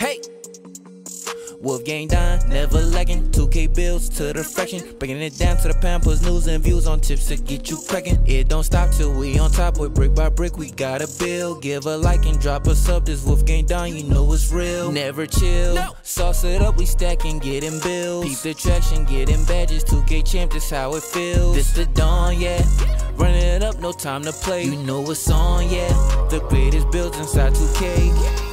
Hey! WolfGxngDon, never lagging, 2K builds to the fraction, breaking it down to the Pampers, news and views on tips to get you cracking. It don't stop till we on top, with brick by brick we gotta build. Give a like and drop a sub, this WolfGxngDon, you know it's real. Never chill, sauce it up, we stacking, getting bills. Peep the traction, getting badges, 2K champ, this how it feels. This the dawn, yeah, running it up, no time to play. You know what's on, yeah, the greatest builds inside 2K.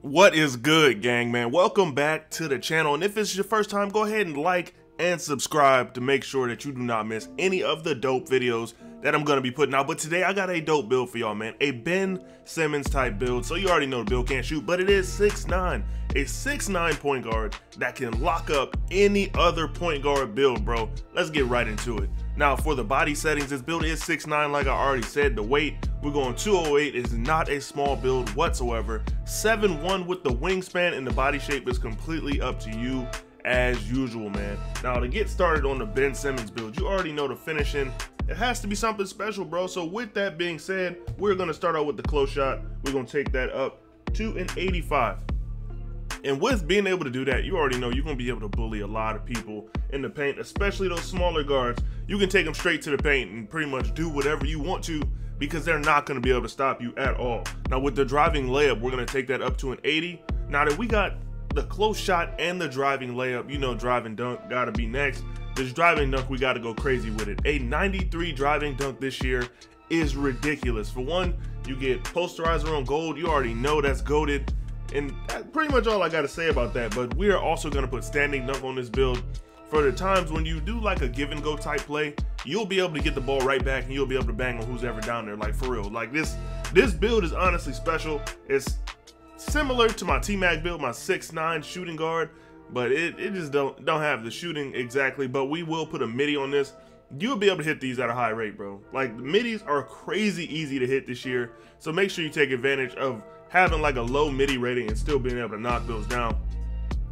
What is good, gang, man? Welcome back to the channel, and if it's your first time, go ahead and like and subscribe to make sure that you do not miss any of the dope videos that I'm gonna be putting out. But today I got a dope build for y'all, man. A Ben Simmons type build. So you already know the build can't shoot, but it is 6'9", a 6'9" point guard that can lock up any other point guard build, bro. Let's get right into it. Now, for the body settings, this build is 6'9", like I already said. The weight, we're going 208. It's not a small build whatsoever. 7'1" with the wingspan, and the body shape is completely up to you as usual, man. Now, to get started on the Ben Simmons build, you already know the finishing. It has to be something special, bro. So with that being said, we're gonna start out with the close shot. We're gonna take that up to an 85. And with being able to do that, you already know you're gonna be able to bully a lot of people in the paint, especially those smaller guards. You can take them straight to the paint and pretty much do whatever you want to, because they're not gonna be able to stop you at all. Now with the driving layup, we're gonna take that up to an 80. Now that we got the close shot and the driving layup, you know driving dunk gotta be next. This driving dunk, we gotta go crazy with it. A 93 driving dunk this year is ridiculous. For one, you get posterizer on gold. You already know that's goated. And that's pretty much all I gotta say about that. But we are also gonna put standing dunk on this build. For the times when you do like a give and go type play, you'll be able to get the ball right back and you'll be able to bang on who's ever down there, like for real. Like this build is honestly special. It's similar to my T-Mac build, my 6'9" shooting guard, but it just don't have the shooting exactly. But we will put a midi on this. You'll be able to hit these at a high rate, bro. Like the midis are crazy easy to hit this year, so make sure you take advantage of having like a low midi rating and still being able to knock those down.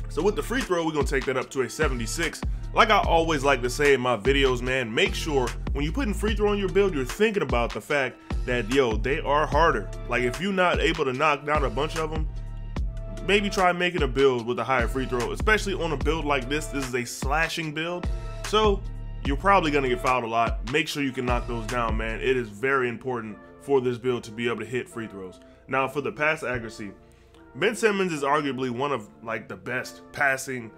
So with the free throw, we're gonna take that up to a 76. Like I always like to say in my videos, man, make sure when you putting free throw on your build, you're thinking about the fact that, yo, they are harder. Like if you're not able to knock down a bunch of them, maybe try making a build with a higher free throw, especially on a build like this. This is a slashing build, so you're probably gonna get fouled a lot. Make sure you can knock those down, man. It is very important for this build to be able to hit free throws. Now for the pass accuracy, Ben Simmons is arguably one of like the best passing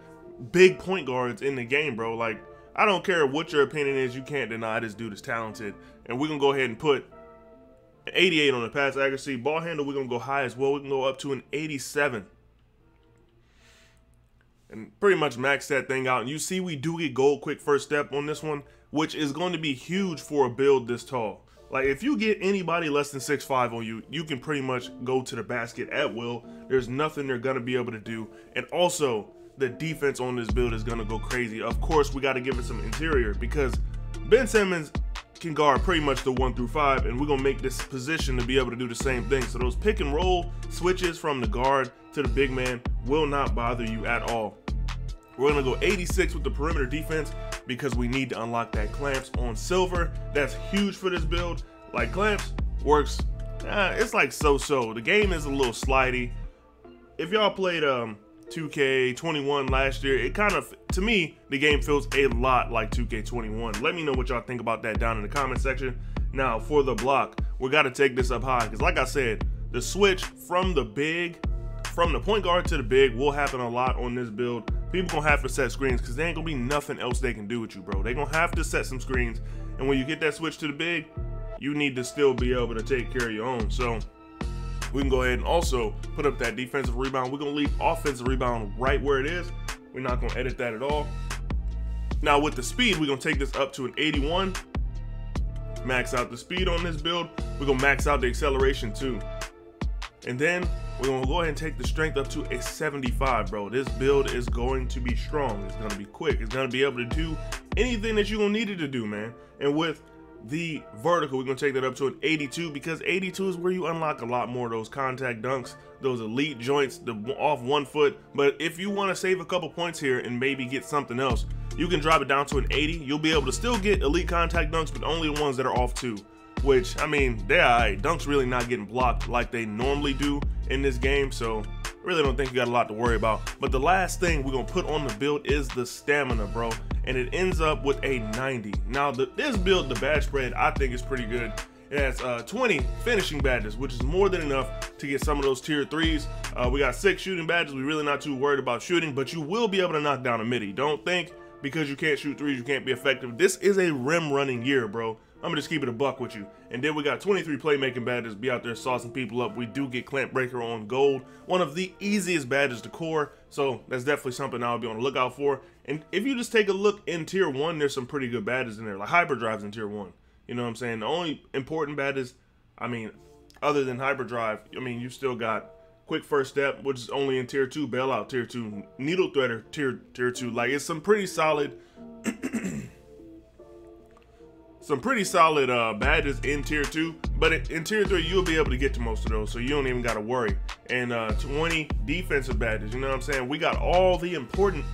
big point guards in the game, bro. Like I don't care what your opinion is, you can't deny this dude is talented. And we're gonna go ahead and put an 88 on the pass accuracy. Ball handle, we're gonna go high as well. We can go up to an 87. And pretty much max that thing out. And you see we do get gold quick first step on this one, which is going to be huge for a build this tall. Like if you get anybody less than 6'5" on you, you can pretty much go to the basket at will. There's nothing they're gonna be able to do. And also the defense on this build is gonna go crazy. Of course, we gotta give it some interior because Ben Simmons can guard pretty much the 1 through 5, and we're gonna make this position to be able to do the same thing. So those pick and roll switches from the guard to the big man will not bother you at all. We're gonna go 86 with the perimeter defense because we need to unlock that clamps on silver. That's huge for this build. Like clamps works, it's like so-so. The game is a little slidey. If y'all played 2K21 last year, it kind of, to me, the game feels a lot like 2K21. Let me know what y'all think about that down in the comment section. Now for the block, we gotta take this up high because like I said, the switch from the point guard to the big will happen a lot on this build. People gonna have to set screens because there ain't gonna be nothing else they can do with you, bro. They gonna have to set some screens, and when you get that switch to the big, you need to still be able to take care of your own. So we can go ahead and also put up that defensive rebound. We're gonna leave offensive rebound right where it is. We're not gonna edit that at all. Now with the speed, we're gonna take this up to an 81. Max out the speed on this build. We're gonna max out the acceleration too. And then we're gonna go ahead and take the strength up to a 75, bro. This build is going to be strong. It's gonna be quick. It's gonna be able to do anything that you're gonna need it to do, man. And with the vertical, we're gonna take that up to an 82 because 82 is where you unlock a lot more of those contact dunks, those elite joints, the off 1 foot. But if you want to save a couple points here and maybe get something else, you can drop it down to an 80. You'll be able to still get elite contact dunks, but only the ones that are off 2. Which, I mean, they're alright. Dunks really not getting blocked like they normally do in this game, so really don't think you got a lot to worry about. But the last thing we're gonna put on the build is the stamina, bro, and it ends up with a 90. Now this build, the badge spread, I think is pretty good. It has 20 finishing badges, which is more than enough to get some of those tier 3s. We got 6 shooting badges. We're really not too worried about shooting, but you will be able to knock down a midi. Don't think because you can't shoot 3s you can't be effective. This is a rim running year, bro. I'm gonna just keep it a buck with you. And then we got 23 playmaking badges. Be out there saucing people up. We do get clamp breaker on gold, one of the easiest badges to core, so that's definitely something I'll be on the lookout for. And if you just take a look in tier 1, there's some pretty good badges in there, like hyperdrives in tier 1. You know what I'm saying? The only important badges, I mean, other than hyperdrive, I mean, you still got quick first step, which is only in tier 2, bailout tier 2, needle threader tier 2. Like, it's some pretty solid badges in tier 2, but in tier 3 you'll be able to get to most of those, so you don't even got to worry. And 20 defensive badges, you know what I'm saying? We got all the important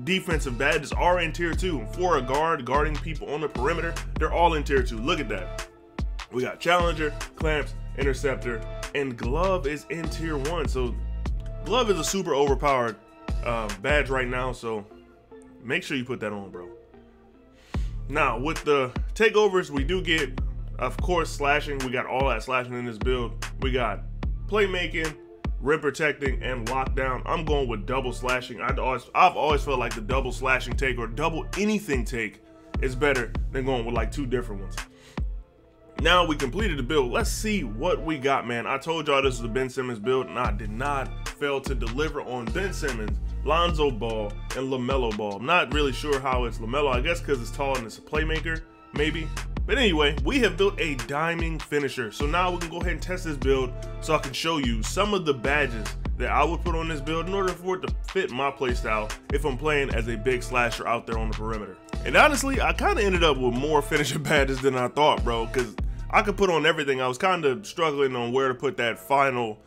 defensive badges are in tier 2. For a guard guarding people on the perimeter, they're all in tier 2. Look at that. We got challenger, clamps, interceptor, and glove is in tier 1. So glove is a super overpowered badge right now, so make sure you put that on, bro. Now with the takeovers, we do get, of course, slashing. We got all that slashing in this build. We got playmaking, rim protecting, and lockdown. I'm going with double slashing. I've always felt like the double slashing take or double anything take is better than going with like 2 different ones. Now we completed the build. Let's see what we got, man. I told y'all this was a Ben Simmons build, and I did not fail to deliver on Ben Simmons, Lonzo Ball, and LaMelo Ball. I'm not really sure how it's LaMelo. I guess because it's tall and it's a playmaker, maybe. But anyway, we have built a diming finisher. So now we can go ahead and test this build so I can show you some of the badges that I would put on this build in order for it to fit my playstyle if I'm playing as a big slasher out there on the perimeter. And honestly, I kind of ended up with more finishing badges than I thought, bro, because I could put on everything. I was kind of struggling on where to put that final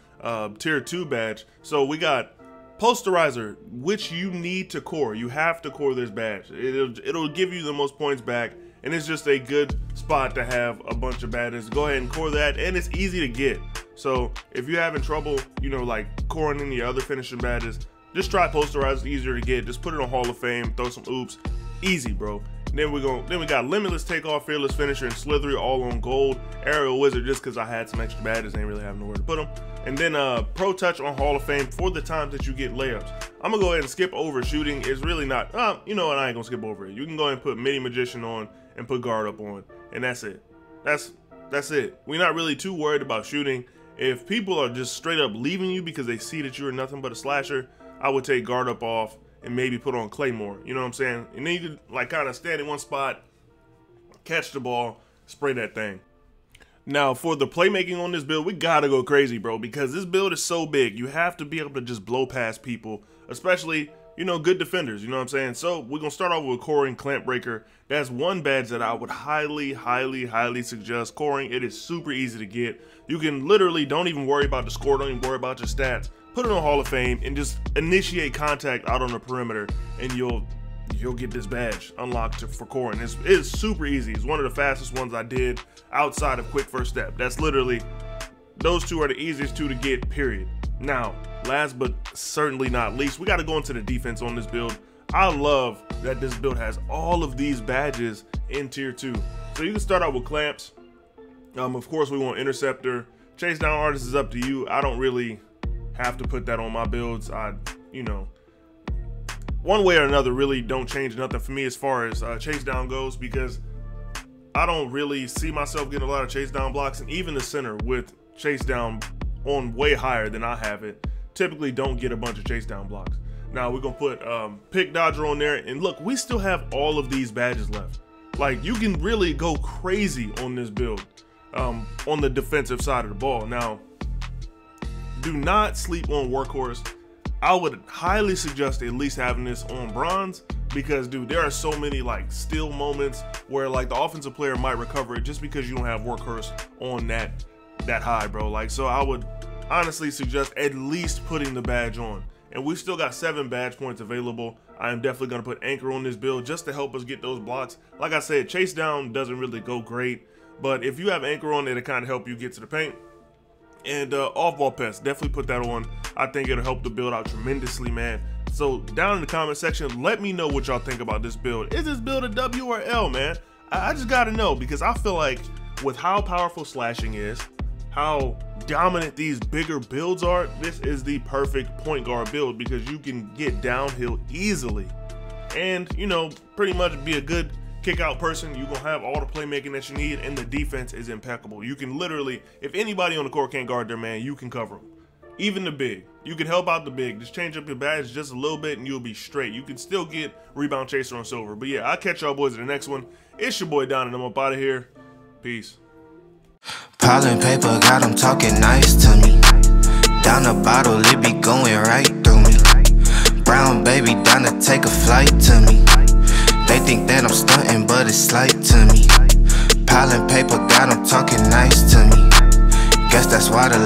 tier 2 badge. So we got posterizer, which you need to core. You have to core this badge. It'll give you the most points back, and it's just a good spot to have a bunch of badges. Go ahead and core that, and it's easy to get. So if you're having trouble, you know, like coring any other finishing badges, just try posterizer. It's easier to get. Just put it on Hall of Fame, throw some oops, easy, bro. Then we got limitless takeoff, fearless finisher, and slithery all on gold. Aerial wizard just because I had some extra badges, ain't really have nowhere to put them. And then pro touch on Hall of Fame for the times that you get layups. I'm gonna go ahead and skip over shooting. It's really not, you know what, I ain't gonna skip over it. You can go ahead and put mini magician on and put guard up on, and that's it. That's it. We're not really too worried about shooting. If people are just straight up leaving you because they see that you're nothing but a slasher, I would take guard up off and maybe put on Claymore, you know what I'm saying? And then you could like kind of stand in one spot, catch the ball, spray that thing. Now for the playmaking on this build, we gotta go crazy, bro, because this build is so big. You have to be able to just blow past people, especially, you know, good defenders, you know what I'm saying? So we're gonna start off with coring clamp breaker. That's one badge that I would highly suggest coring. It is super easy to get. You can literally, don't even worry about the score, don't even worry about your stats. Put it on Hall of Fame and just initiate contact out on the perimeter, and you'll get this badge unlocked for coring. It's super easy. It's one of the fastest ones I did outside of quick first step. That's literally, those two are the easiest two to get, period. Now, last but certainly not least, we got to go into the defense on this build. I love that this build has all of these badges in tier 2. So you can start out with clamps. Of course, we want interceptor. Chase down artist is up to you. I don't really have to put that on my builds. You know, one way or another really don't change nothing for me as far as chase down goes, because I don't really see myself getting a lot of chase down blocks, and even the center with chase down on way higher than I have it typically don't get a bunch of chase down blocks. Now we're gonna put pick dodger on there, and look, we still have all of these badges left. Like, you can really go crazy on this build on the defensive side of the ball. Now, do not sleep on workhorse. I would highly suggest at least having this on bronze, because dude, there are so many like steal moments where like the offensive player might recover it just because you don't have workhorse on that high, bro. Like, so I would honestly suggest at least putting the badge on. And we've still got 7 badge points available. I am definitely gonna put anchor on this build just to help us get those blocks. Like I said, chase down doesn't really go great, but if you have anchor on, it'll kind of help you get to the paint. And off-ball pass, definitely put that on. I think it'll help the build out tremendously, man. So down in the comment section, let me know what y'all think about this build. Is this build a W or L, man? I just gotta know, because I feel like with how powerful slashing is, how dominant these bigger builds are, this is the perfect point guard build, because you can get downhill easily and, you know, pretty much be a good kick out person. You're gonna have all the playmaking that you need, and the defense is impeccable. You can literally, if anybody on the court can't guard their man, you can cover them. Even the big, you can help out the big. Just change up your badge just a little bit and you'll be straight. You can still get rebound chaser on silver. But yeah, I'll catch y'all boys in the next one. It's your boy Don, and I'm up out of here. Peace. Piling paper got them talking nice to me. Down the bottle, it be going right through me. Brown baby down to take a flight to me. They think that I'm stunting, but it's slight to me. Piling paper got them talking nice to me. Guess that's why the